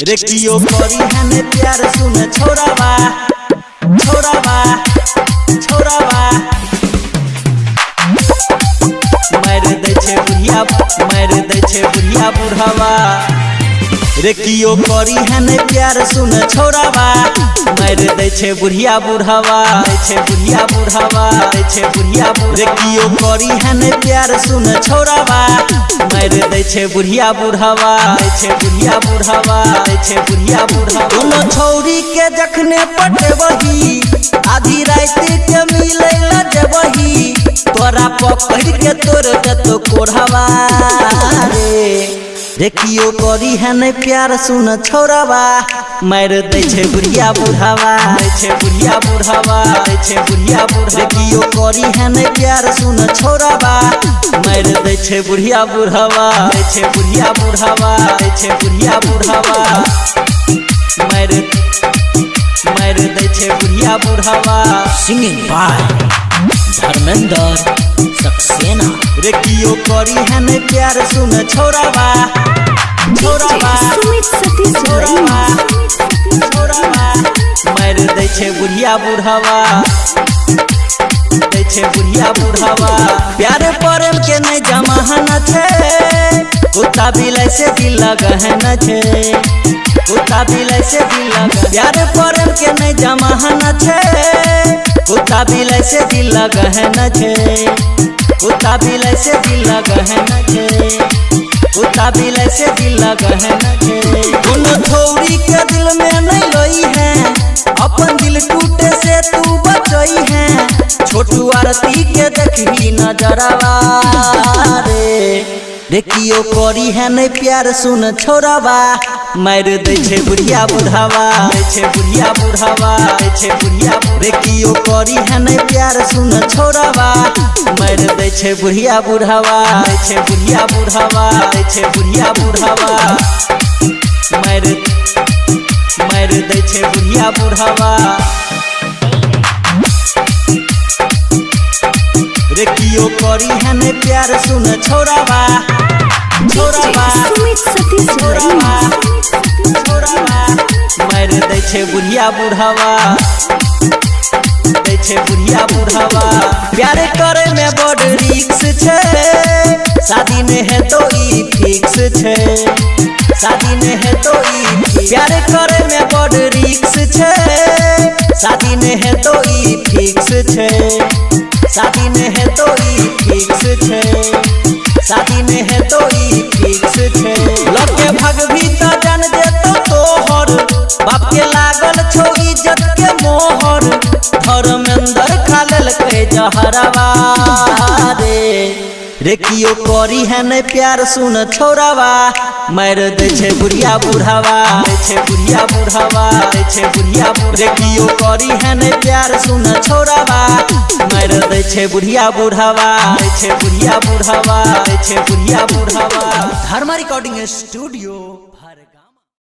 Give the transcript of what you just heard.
रे कियो करी हने प्यार सुन छोरावा छोरावा छोरावा मार दे छे बुढ़िया बुढ़ावा रे कियो करी हने प्यार सुन छोरावा मार दे छे बुढ़िया बुढ़ावा बुढ़िया बुढ़ावा बुढ़िया रे कियो करी हने प्यार सुन छोरावा मार दे छे बुढ़िया बुढ़ावा बुढ़िया बुढ़ावा बुढ़िया बुढ़ावा दोनों छौरी के जखने पटवही आधी रात के मिले लजबही तोरा पकड़ के तोर तो कोढ़ावा रे कियो करी हने प्यार सुन छोरावा मार दे छे बुढ़िया बुढ़ावा बुढ़िया बुढ़ावा बुढ़िया रे कियो करी हने प्यार सुन छोरावा मार दे छे बुढ़िया बुढ़ावा बुढ़िया बुढ़ावा बुढ़िया बुढ़ावा मार दे छे बुढ़िया बुढ़ावा। Singing by Dharmendra Saxena. रे कियो करी हने प्यार सुन छोरावा छोरावा छोरावा छोरावा मार दे छे बुढ़िया बुढ़ावा दे छे बुढ़िया बुढ़ावा प्यारे प्रेम के नहीं जमाहन छे कुत्ता बिलाई से दिल लगहन छे कुत्ता बिलाई से दिल लग प्यारे प्रेम के नहीं जमाहन छे कुत्ता बिलाई से दिल लगहन छे कुत्ता बिलाई से दिल लगहन छे कुत्ता बिलाई से दिल लगहन छे दोनों छोरी के दिल में नहीं लोई है अपन दिल टूटे से तू बचई है छोटू आरती के देखी नजरवा रे कियो करी है नहीं प्यार सुन छोरावा मार दे छे बुढ़िया बुढ़ावा बुढ़िया बुढ़ावा बुढ़िया रे कियो करी है नहीं प्यार सुन छोरावा मार दे छे बुढ़िया बुढ़ावा बुढ़िया बुढ़ावा बुढ़िया बुढ़ावा मार दे छे बुढ़िया बुढ़ावा। रे कियो करी हने प्यार सुन छोरावा छोरावा छोरावा छोरावा मार दे छे बुढ़िया बुढ़ावा दे छे बुढ़िया बुढ़ावा प्यार करे में बड़ रिक्स छे शादी में है तो ई फिक्स छे शादी में है तो ई प्यार करे में बड़ रिक्स छे शादी में है तो ई फिक्स छे शादी में है तो ई फिक्स छे शादी में है तो ई फिक्स छे लगे भग भी तो जान दे तो तोहर बाप के लागल छो इज्जत के मोहर धर्मेंद्र खा लेलकै जहरवा रे कियो करी है नहीं प्यार सुन छोरावा मार दे छे बुढ़िया बुढ़ावा बुढ़िया बुढ़ावा बुढ़िया रे कियो करी है नहीं प्यार सुन छोरावा मार दे छे बुढ़िया बुढ़ावा बुढ़िया बुढ़ावा बुढ़िया बुढ़ावा। धर्मा रिकॉर्डिंग स्टूडियो।